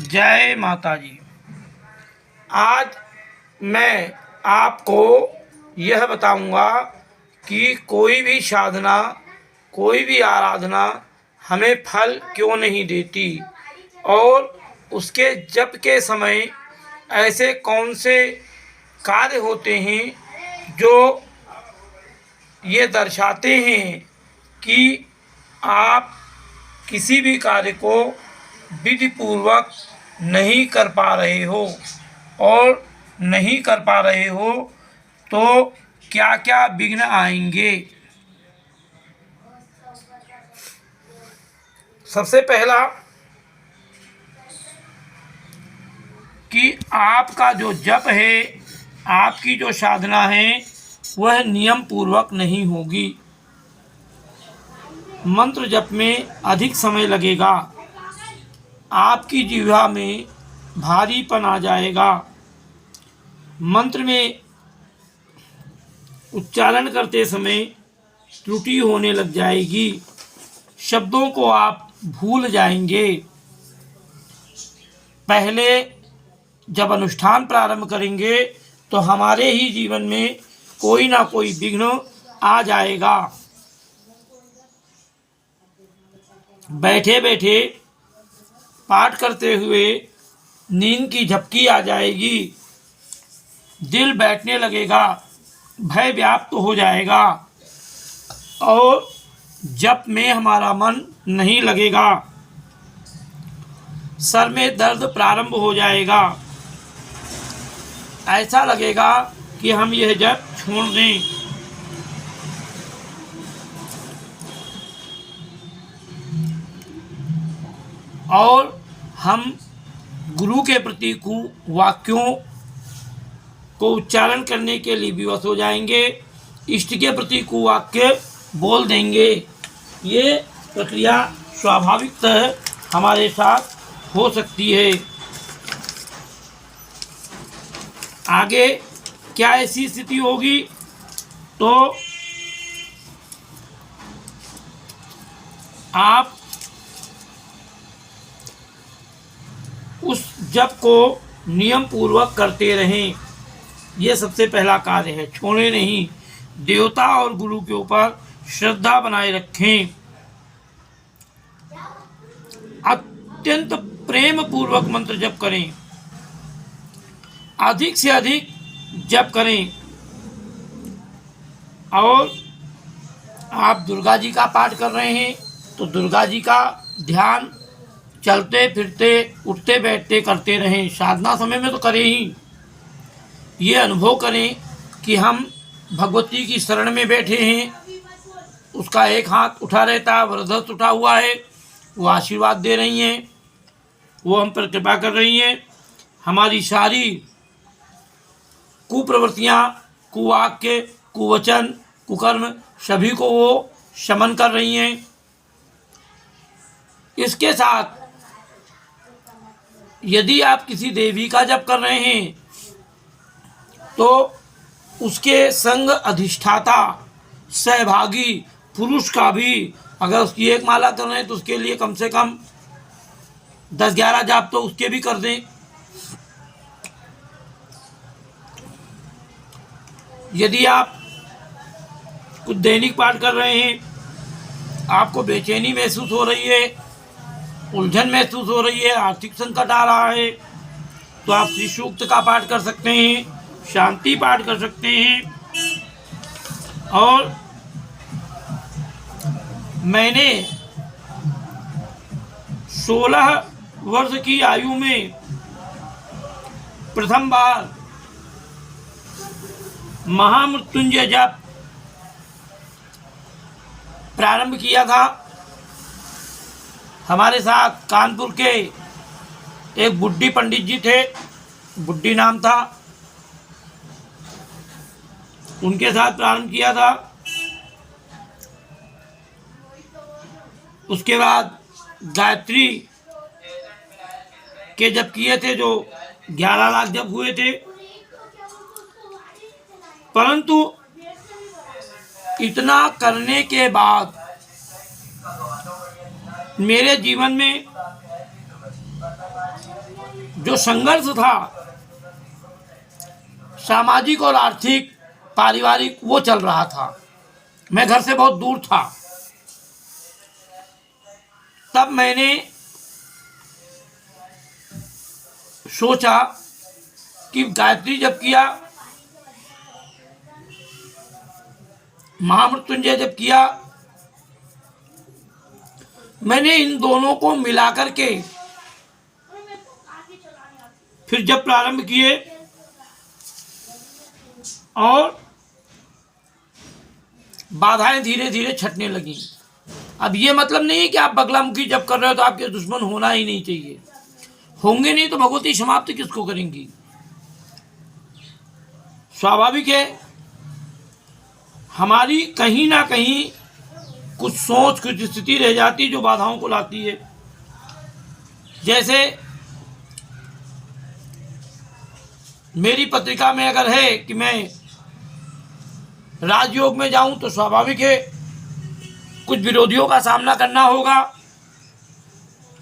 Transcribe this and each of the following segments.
जय माता जी। आज मैं आपको यह बताऊंगा कि कोई भी साधना, कोई भी आराधना हमें फल क्यों नहीं देती और उसके जप के समय ऐसे कौन से कार्य होते हैं जो ये दर्शाते हैं कि आप किसी भी कार्य को विधि पूर्वक नहीं कर पा रहे हो और नहीं कर पा रहे हो तो क्या क्या विघ्न आएंगे। सबसे पहला कि आपका जो जप है, आपकी जो साधना है वह नियम पूर्वक नहीं होगी। मंत्र जप में अधिक समय लगेगा, आपकी जिह्वा में भारीपन आ जाएगा, मंत्र में उच्चारण करते समय त्रुटि होने लग जाएगी, शब्दों को आप भूल जाएंगे। पहले जब अनुष्ठान प्रारंभ करेंगे तो हमारे ही जीवन में कोई ना कोई विघ्न आ जाएगा। बैठे बैठे पाठ करते हुए नींद की झपकी आ जाएगी, दिल बैठने लगेगा, भय व्याप्त हो जाएगा और जप में हमारा मन नहीं लगेगा, सर में दर्द प्रारंभ हो जाएगा, ऐसा लगेगा कि हम यह जप छोड़ दें। और हम गुरु के प्रति कुवाक्यों को उच्चारण करने के लिए विवश हो जाएंगे, इष्ट के प्रति कुवाक्य बोल देंगे। ये प्रक्रिया स्वाभाविकतः हमारे साथ हो सकती है। आगे क्या ऐसी स्थिति होगी तो आप उस जप को नियम पूर्वक करते रहें। यह सबसे पहला कार्य है, छोड़े नहीं। देवता और गुरु के ऊपर श्रद्धा बनाए रखें, अत्यंत प्रेम पूर्वक मंत्र जप करें, अधिक से अधिक जप करें। और आप दुर्गा जी का पाठ कर रहे हैं तो दुर्गा जी का ध्यान चलते फिरते उठते बैठते करते रहें। साधना समय में तो करें ही, ये अनुभव करें कि हम भगवती की शरण में बैठे हैं, उसका एक हाथ उठा रहता है, वरदहस्त उठा हुआ है, वो आशीर्वाद दे रही हैं, वो हम पर कृपा कर रही हैं। हमारी सारी कुप्रवृत्तियाँ, कुवाक्य, कुवचन, कुकर्म सभी को वो शमन कर रही हैं। इसके साथ यदि आप किसी देवी का जप कर रहे हैं तो उसके संग अधिष्ठाता सहभागी पुरुष का भी, अगर उसकी एक माला कर रहे हैं तो उसके लिए कम से कम 10-11 जाप तो उसके भी कर दें। यदि आप कुछ दैनिक पाठ कर रहे हैं, आपको बेचैनी महसूस हो रही है, उलझन महसूस हो रही है, आर्थिक संकट आ रहा है, तो आप श्री सूक्त का पाठ कर सकते हैं, शांति पाठ कर सकते हैं। और मैंने 16 वर्ष की आयु में प्रथम बार महामृत्युंजय जप प्रारंभ किया था। हमारे साथ कानपुर के एक बुड्ढी पंडित जी थे, बुड्ढी नाम था, उनके साथ प्रारंभ किया था। उसके बाद गायत्री के जप किए थे जो 11 लाख जप हुए थे। परंतु इतना करने के बाद मेरे जीवन में जो संघर्ष था सामाजिक और आर्थिक पारिवारिक वो चल रहा था। मैं घर से बहुत दूर था। तब मैंने सोचा कि गायत्री जप किया, महामृत्युंजय जप किया, मैंने इन दोनों को मिलाकर के फिर जब प्रारंभ किए और बाधाएं धीरे धीरे छटने लगी। अब ये मतलब नहीं है कि आप बगलामुखी जप कर रहे हो तो आपके दुश्मन होना ही नहीं चाहिए, होंगे नहीं तो भगवती समाप्त किसको करेंगी। स्वाभाविक है हमारी कहीं ना कहीं कुछ सोच कुछ स्थिति रह जाती जो बाधाओं को लाती है। जैसे मेरी पत्रिका में अगर है कि मैं राजयोग में जाऊं तो स्वाभाविक है कुछ विरोधियों का सामना करना होगा।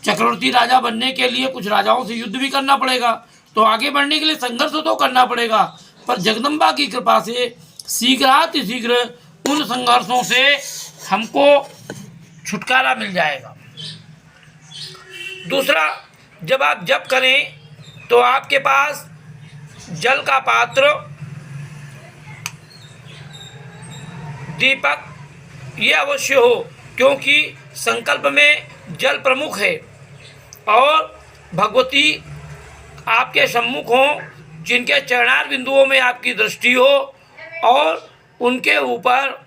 चक्रवर्ती राजा बनने के लिए कुछ राजाओं से युद्ध भी करना पड़ेगा, तो आगे बढ़ने के लिए संघर्ष तो करना पड़ेगा। पर जगदम्बा की कृपा से शीघ्र उन संघर्षों से हमको छुटकारा मिल जाएगा। दूसरा, जब आप जप करें तो आपके पास जल का पात्र, दीपक ये अवश्य हो, क्योंकि संकल्प में जल प्रमुख है और भगवती आपके सम्मुख हो, जिनके चरणार बिंदुओं में आपकी दृष्टि हो और उनके ऊपर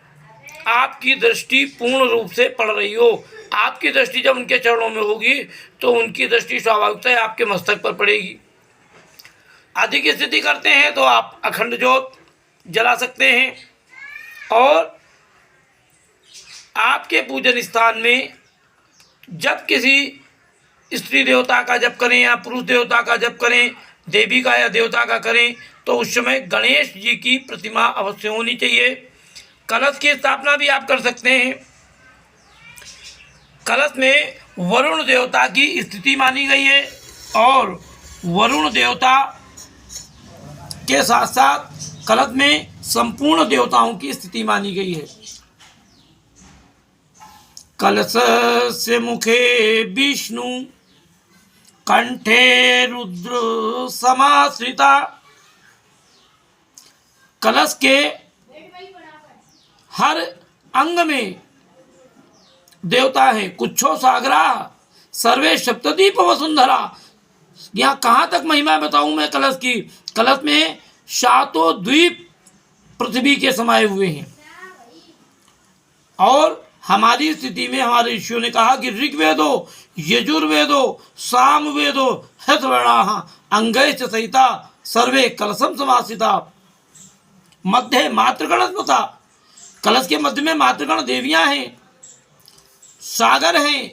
आपकी दृष्टि पूर्ण रूप से पड़ रही हो। आपकी दृष्टि जब उनके चरणों में होगी तो उनकी दृष्टि स्वाभाविकता है आपके मस्तक पर पड़ेगी। अधिक स्थिति करते हैं तो आप अखंड ज्योत जला सकते हैं और आपके पूजन स्थान में जब किसी स्त्री देवता का जप करें या पुरुष देवता का जप करें, देवी का या देवता का करें, तो उस समय गणेश जी की प्रतिमा अवश्य होनी चाहिए। कलश की स्थापना भी आप कर सकते हैं। कलश में वरुण देवता की स्थिति मानी गई है और वरुण देवता के साथ साथ कलश में संपूर्ण देवताओं की स्थिति मानी गई है। कलश से मुखे विष्णु कंठे रुद्र समाश्रिता। कलश के हर अंग में देवता है। कुच्छो सागरा सर्वे सप्तदीप वसुंधरा। यहाँ कहाँ तक महिमा बताऊं मैं कलश की। कलश में सातों द्वीप पृथ्वी के समाये हुए हैं और हमारी स्थिति में हमारे ऋषियों ने कहा कि ऋग्वेदो यजुर्वेदो सामवेदो हृतवर्णाः अंगैश्च सहिता सर्वे कलशम समासिता। मध्य मातृगण स्मृता। कलश के मध्य में मातृगण देवियां हैं, सागर हैं,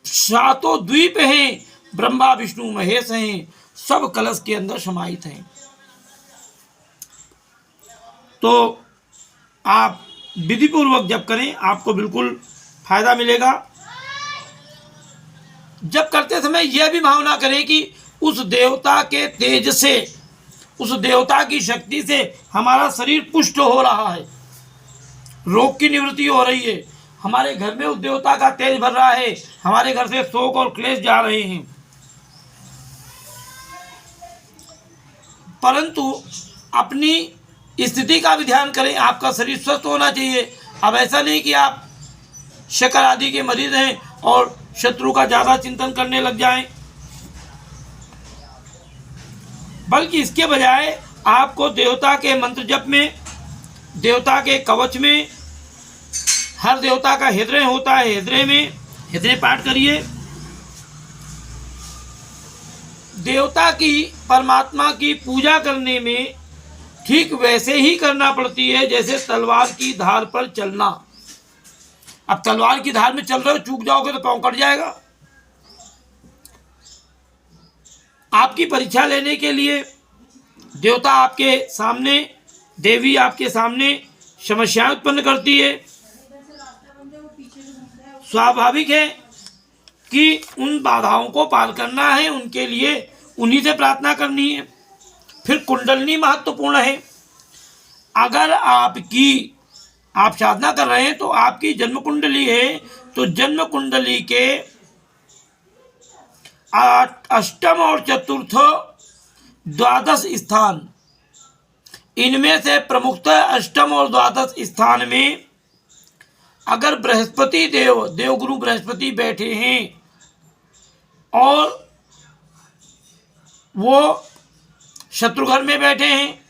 सातों द्वीप हैं, ब्रह्मा विष्णु महेश हैं, सब कलश के अंदर समाहित हैं। तो आप विधि पूर्वक जप करें, आपको बिल्कुल फायदा मिलेगा। जप करते समय यह भी भावना करें कि उस देवता के तेज से, उस देवता की शक्ति से हमारा शरीर पुष्ट हो रहा है, रोग की निवृत्ति हो रही है, हमारे घर में उस देवता का तेज भर रहा है, हमारे घर से शोक और क्लेश जा रहे हैं। परंतु अपनी स्थिति का भी ध्यान करें, आपका शरीर स्वस्थ होना चाहिए। अब ऐसा नहीं कि आप शक्कर आदि के मरीज हैं और शत्रु का ज़्यादा चिंतन करने लग जाएं, बल्कि इसके बजाय आपको देवता के मंत्र जप में, देवता के कवच में, हर देवता का हृदय होता है, हृदय में हृदय पाठ करिए। देवता की, परमात्मा की पूजा करने में ठीक वैसे ही करना पड़ती है जैसे तलवार की धार पर चलना। अब तलवार की धार में चल रहे हो, चूक जाओगे तो पांव कट जाएगा। आपकी परीक्षा लेने के लिए देवता आपके सामने, देवी आपके सामने समस्याएं उत्पन्न करती है। स्वाभाविक है कि उन बाधाओं को पार करना है, उनके लिए उन्हीं से प्रार्थना करनी है। फिर कुंडलनी महत्वपूर्ण है। अगर आप साधना कर रहे हैं तो आपकी जन्म कुंडली है, तो जन्म कुंडली के अष्टम और चतुर्थ द्वादश स्थान, इनमें से प्रमुखतः अष्टम और द्वादश स्थान में अगर बृहस्पति देवगुरु बृहस्पति बैठे हैं और वो शत्रुघर में बैठे हैं,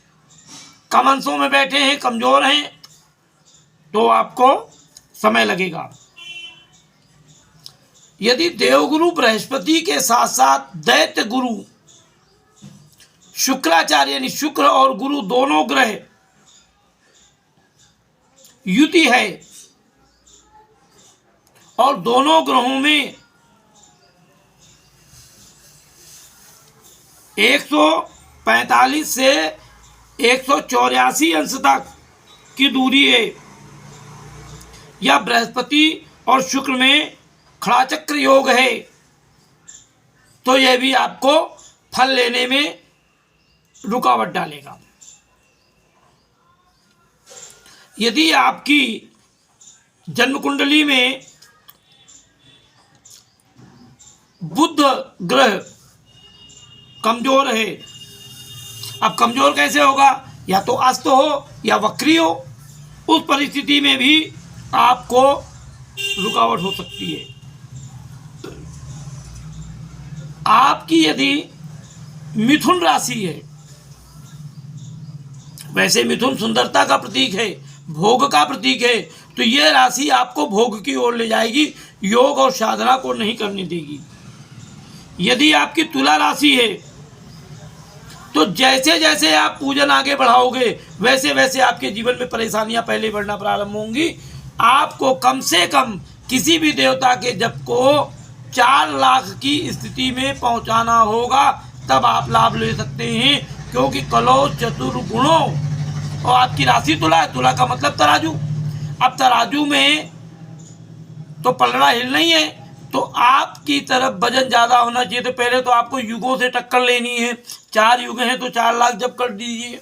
कम अंशों में बैठे हैं, कमजोर हैं, तो आपको समय लगेगा। यदि देवगुरु बृहस्पति के साथ साथ दैत्य गुरु शुक्राचार्य यानी शुक्र और गुरु दोनों ग्रह युति है और दोनों ग्रहों में 145 से 184 अंश तक की दूरी है, या बृहस्पति और शुक्र में खड़ा चक्र योग है, तो यह भी आपको फल लेने में रुकावट डालेगा। यदि आपकी जन्म कुंडली में बुध ग्रह कमजोर है, अब कमजोर कैसे होगा? या तो अस्त हो या वक्री हो, उस परिस्थिति में भी आपको रुकावट हो सकती है। आपकी यदि मिथुन राशि है, वैसे मिथुन सुंदरता का प्रतीक है, भोग का प्रतीक है, तो यह राशि आपको भोग की ओर ले जाएगी, योग और साधना को नहीं करने देगी। यदि आपकी तुला राशि है तो जैसे जैसे आप पूजन आगे बढ़ाओगे वैसे वैसे आपके जीवन में परेशानियां पहले बढ़ना प्रारंभ होंगी। आपको कम से कम किसी भी देवता के जप को 4 लाख की स्थिति में पहुंचाना होगा, तब आप लाभ ले सकते हैं। क्योंकि कलो चतुर्गुणों, और आपकी राशि तुला है, तुला का मतलब तराजू। अब तराजू में तो पलड़ा हिलना ही है, तो आपकी तरफ वजन ज़्यादा होना चाहिए। तो पहले तो आपको युगों से टक्कर लेनी है। 4 युग हैं तो 4 लाख जब कर दीजिए।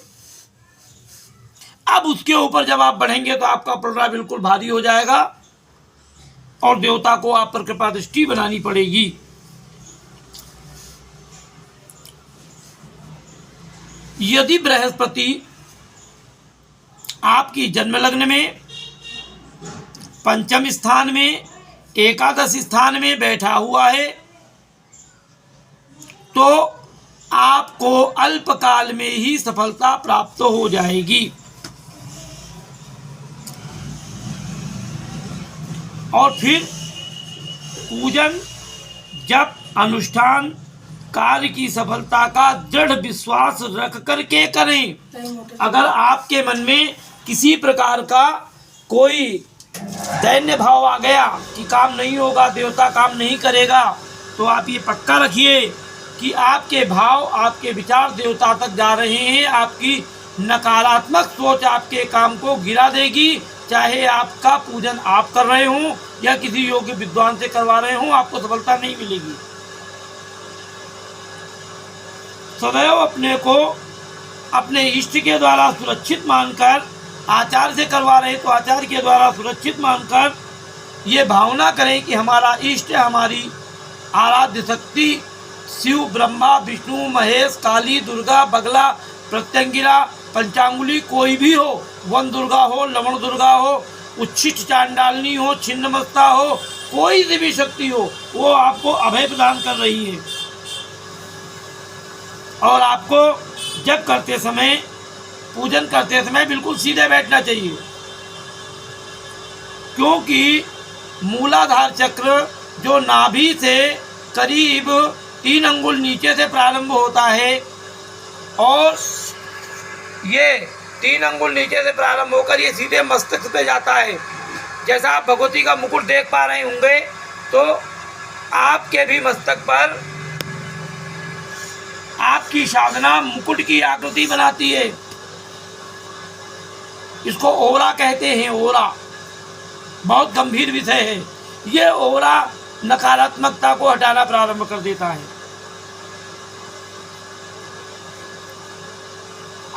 अब उसके ऊपर जब आप बढ़ेंगे तो आपका पलड़ा बिल्कुल भारी हो जाएगा और देवता को आप पर कृपा दृष्टि बनानी पड़ेगी। यदि बृहस्पति आपकी जन्म लग्न में पंचम स्थान में एकादश स्थान में बैठा हुआ है तो आपको अल्पकाल में ही सफलता प्राप्त हो जाएगी। और फिर पूजन जप अनुष्ठान कार्य की सफलता का दृढ़ विश्वास रख करके करें। अगर आपके मन में किसी प्रकार का कोई दैन्य भाव आ गया कि काम नहीं होगा, देवता काम नहीं करेगा, तो आप ये पक्का रखिए कि आपके भाव आपके विचार देवता तक जा रहे हैं। आपकी नकारात्मक सोच आपके काम को गिरा देगी। चाहे आपका पूजन आप कर रहे हों या किसी योग्य विद्वान से करवा रहे हों, आपको सफलता नहीं मिलेगी। सदैव अपने को अपने इष्ट के द्वारा सुरक्षित मानकर, आचार्य से करवा रहे तो आचार्य के द्वारा सुरक्षित मानकर ये भावना करें कि हमारा इष्ट, हमारी आराध्य शक्ति शिव, ब्रह्मा, विष्णु, महेश, काली, दुर्गा, बगला, प्रत्यंगिरा, पंचांगुली कोई भी हो, वन दुर्गा हो, लवण दुर्गा हो, उच्छिष्ट चांडालनी हो, छिन्नमस्ता हो, कोई सी भी शक्ति हो, वो आपको अभय प्रदान कर रही है। और आपको जप करते समय, पूजन करते समय बिल्कुल सीधे बैठना चाहिए, क्योंकि मूलाधार चक्र जो नाभि से करीब 3 अंगुल नीचे से प्रारंभ होता है और ये 3 अंगुल नीचे से प्रारंभ होकर ये सीधे मस्तक पे जाता है। जैसा आप भगवती का मुकुट देख पा रहे होंगे तो आपके भी मस्तक पर आपकी साधना मुकुट की आकृति बनाती है। इसको ओरा कहते हैं। ओरा बहुत गंभीर विषय है। ये ओरा नकारात्मकता को हटाना प्रारंभ कर देता है।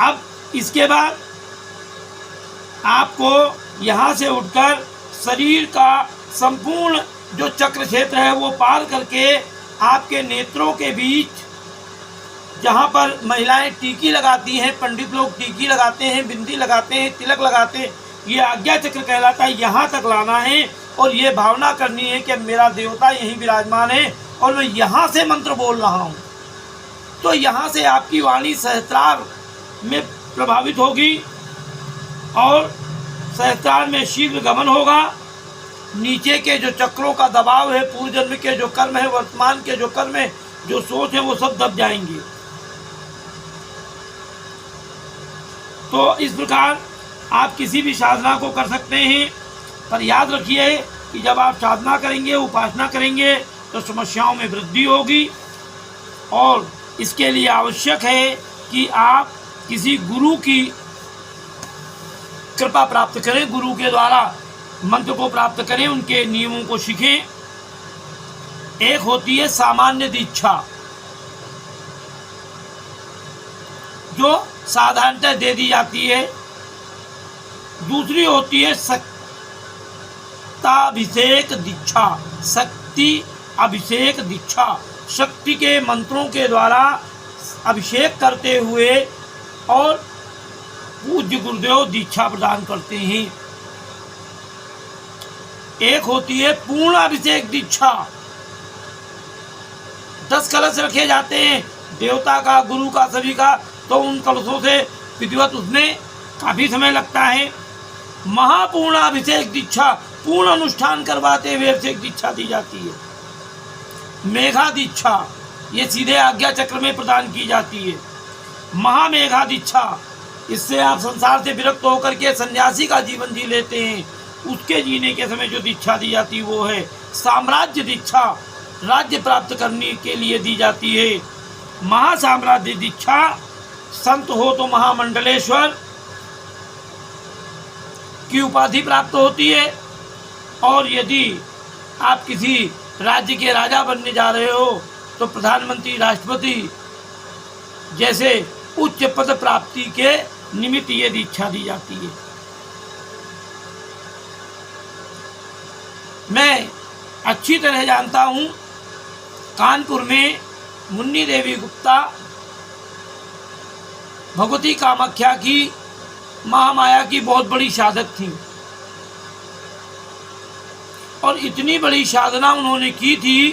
अब इसके बाद आपको यहाँ से उठकर शरीर का संपूर्ण जो चक्र क्षेत्र है वो पार करके आपके नेत्रों के बीच, जहाँ पर महिलाएं टीकी लगाती हैं, पंडित लोग टीकी लगाते हैं, बिंदी लगाते हैं, तिलक लगाते हैं, ये आज्ञा चक्र कहलाता है, यहाँ तक लाना है और ये भावना करनी है कि मेरा देवता यहीं विराजमान है और मैं यहाँ से मंत्र बोल रहा हूँ। तो यहाँ से आपकी वाणी सहस्त्रार में प्रभावित होगी और सहस्त्रार में शीघ्र गमन होगा। नीचे के जो चक्रों का दबाव है, पूर्व जन्म के जो कर्म है, वर्तमान के जो कर्म है, जो सोच है, वो सब दब जाएंगे। तो इस प्रकार आप किसी भी साधना को कर सकते हैं, पर याद रखिए कि जब आप साधना करेंगे, उपासना करेंगे तो समस्याओं में वृद्धि होगी और इसके लिए आवश्यक है कि आप किसी गुरु की कृपा प्राप्त करें, गुरु के द्वारा मंत्र को प्राप्त करें, उनके नियमों को सीखें। एक होती है सामान्य दीक्षा, जो साधारणतः दे दी जाती है। दूसरी होती है शक्ताभिषेक दीक्षा, शक्ति अभिषेक दीक्षा, शक्ति के मंत्रों के द्वारा अभिषेक करते हुए और पूज्य गुरुदेव दीक्षा प्रदान करते हैं। एक होती है पूर्ण अभिषेक दीक्षा, 10 कलश रखे जाते हैं, देवता का, गुरु का, सभी का, तो उन कलशों से विधिवत उसमें काफ़ी समय लगता है। महापूर्ण अभिषेक दीक्षा, पूर्ण अनुष्ठान करवाते हुए अभिषेक दीक्षा दी जाती है। मेघा दीक्षा, ये सीधे आज्ञा चक्र में प्रदान की जाती है। महामेघा दीक्षा, इससे आप संसार से विरक्त होकर के सन्यासी का जीवन जी लेते हैं, उसके जीने के समय जो दीक्षा दी जाती है वो है साम्राज्य दीक्षा, राज्य प्राप्त करने के लिए दी जाती है। महासाम्राज्य दीक्षा, संत हो तो महामंडलेश्वर की उपाधि प्राप्त होती है और यदि आप किसी राज्य के राजा बनने जा रहे हो तो प्रधानमंत्री, राष्ट्रपति जैसे उच्च पद प्राप्ति के निमित्त ये दीक्षा दी जाती है। मैं अच्छी तरह जानता हूँ, कानपुर में मुन्नी देवी गुप्ता भगवती कामाख्या की, महामाया की बहुत बड़ी साधक थी और इतनी बड़ी साधना उन्होंने की थी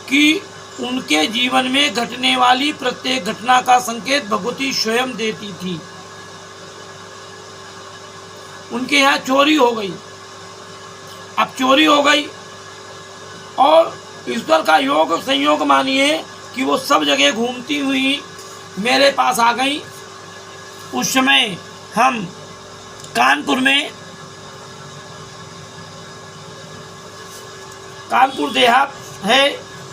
कि उनके जीवन में घटने वाली प्रत्येक घटना का संकेत भगवती स्वयं देती थी। उनके यहाँ चोरी हो गई, अब चोरी हो गई और ईश्वर का योग संयोग मानिए कि वो सब जगह घूमती हुई मेरे पास आ गई। उस समय हम कानपुर में, कानपुर देहात है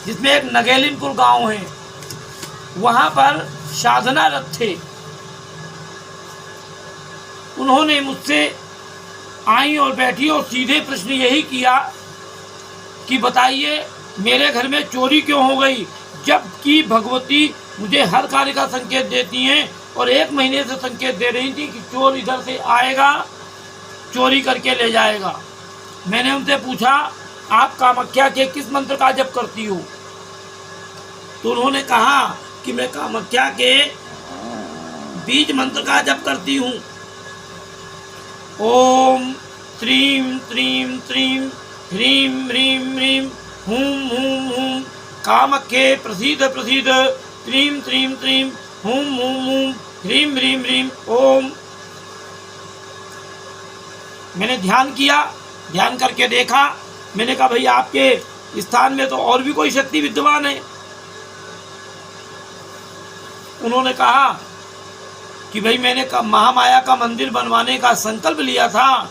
जिसमें एक नगेलिनपुर गांव है, वहाँ पर साधनारत थे। उन्होंने मुझसे आई और बैठी और सीधे प्रश्न यही किया कि बताइए मेरे घर में चोरी क्यों हो गई, जबकि भगवती मुझे हर कार्य का संकेत देती हैं और 1 महीने से संकेत दे रही थी कि चोर इधर से आएगा, चोरी करके ले जाएगा। मैंने उनसे पूछा आप कामाख्या के किस मंत्र का जप करती हो, तो उन्होंने कहा कि मैं कामाख्या के बीज मंत्र का जप करती हूँ। ओम त्रीम त्रीम त्रीम ह्रीम ह्रीम ह्रीम हूम हूम हूम कामाख्ये प्रसीद प्रसीद त्रीम त्रीम त्रीम हूम हूम हूम ह्रीम ह्रीम ह्रीम ओम। मैंने ध्यान किया, ध्यान करके देखा, मैंने कहा भाई आपके स्थान में तो और भी कोई शक्ति विद्यमान है। उन्होंने कहा कि भाई मैंने महामाया का मंदिर बनवाने का संकल्प लिया था,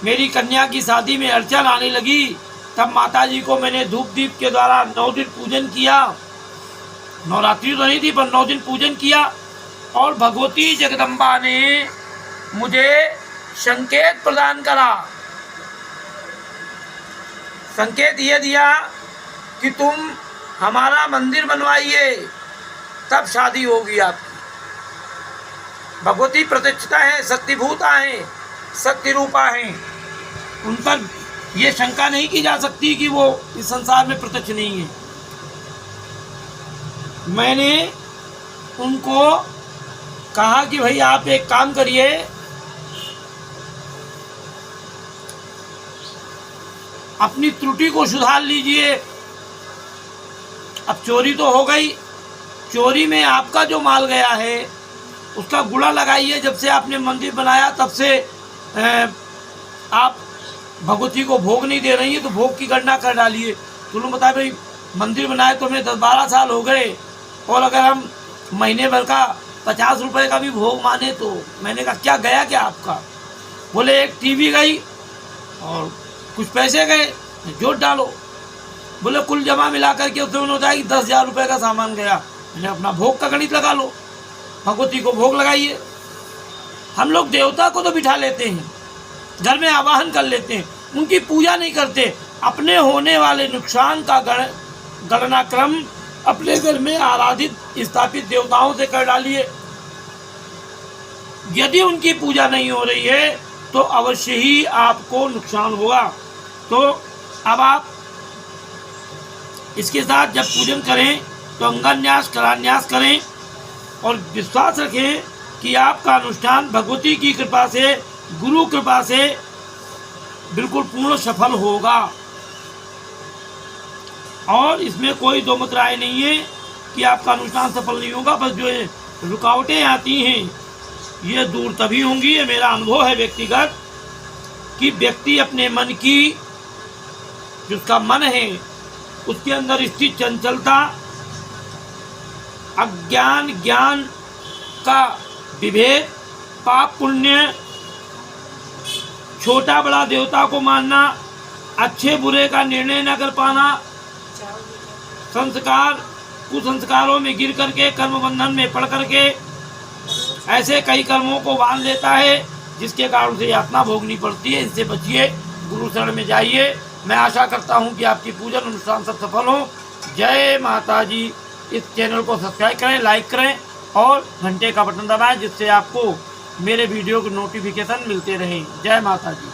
मेरी कन्या की शादी में अड़चन आने लगी, तब माताजी को मैंने धूप दीप के द्वारा 9 दिन पूजन किया। नवरात्रि तो नहीं थी पर 9 दिन पूजन किया और भगवती जगदम्बा ने मुझे संकेत प्रदान करा संकेत ये दिया कि तुम हमारा मंदिर बनवाइए, तब शादी होगी आपकी। भगवती प्रतिष्ठिता है, शक्तिभूता है, शक्ति रूपा है, उन पर ये शंका नहीं की जा सकती कि वो इस संसार में प्रत्यक्ष नहीं है। मैंने उनको कहा कि भाई आप एक काम करिए, अपनी त्रुटि को सुधार लीजिए। अब चोरी तो हो गई, चोरी में आपका जो माल गया है उसका गुड़ा लगाइए। जब से आपने मंदिर बनाया तब से आप भगवती को भोग नहीं दे रही है, तो भोग की गणना कर डालिए। तो उन्होंने बताया भाई मंदिर बनाए तो हमें 10-12 साल हो गए, और अगर हम महीने भर का 50 रुपये का भी भोग माने तो। मैंने कहा क्या गया क्या आपका? बोले एक टीवी गई और कुछ पैसे गए, जोड़ डालो। बोले कुल जमा मिला करके उसमें होता है कि 10,000 रुपये का सामान गया। मैंने अपना भोग का गणित लगा लो, भगवती को भोग लगाइए। हम लोग देवता को तो बिठा लेते हैं, घर में आवाहन कर लेते हैं, उनकी पूजा नहीं करते। अपने होने वाले नुकसान का गणना क्रम अपने घर में आराधित स्थापित देवताओं से कर डालिए। यदि उनकी पूजा नहीं हो रही है तो अवश्य ही आपको नुकसान होगा। तो अब आप इसके साथ जब पूजन करें तो अंगन्यास करान्यास करें, और विश्वास रखें कि आपका अनुष्ठान भगवती की कृपा से, गुरु कृपा से बिल्कुल पूर्ण सफल होगा। और इसमें कोई दो मत राय नहीं है कि आपका अनुष्ठान सफल नहीं होगा। बस जो रुकावटें आती हैं ये दूर तभी होंगी। ये मेरा अनुभव है व्यक्तिगत, कि व्यक्ति अपने मन की, जिसका मन है उसके अंदर स्थित चंचलता, अज्ञान ज्ञान का विभेद, पाप पुण्य, छोटा बड़ा देवता को मानना, अच्छे बुरे का निर्णय न कर पाना, संस्कार कुसंस्कारों में गिर करके, कर्म बंधन में पड़ करके ऐसे कई कर्मों को बांध लेता है, जिसके कारण से यातना भोगनी पड़ती है। इससे बचिए, गुरु शरण में जाइए। मैं आशा करता हूं कि आपकी पूजन अनुष्ठान सब सफल हो। जय माता जी। इस चैनल को सब्सक्राइब करें, लाइक करें और घंटे का बटन दबाएं, जिससे आपको मेरे वीडियो के नोटिफिकेशन मिलते रहें। जय माता जी।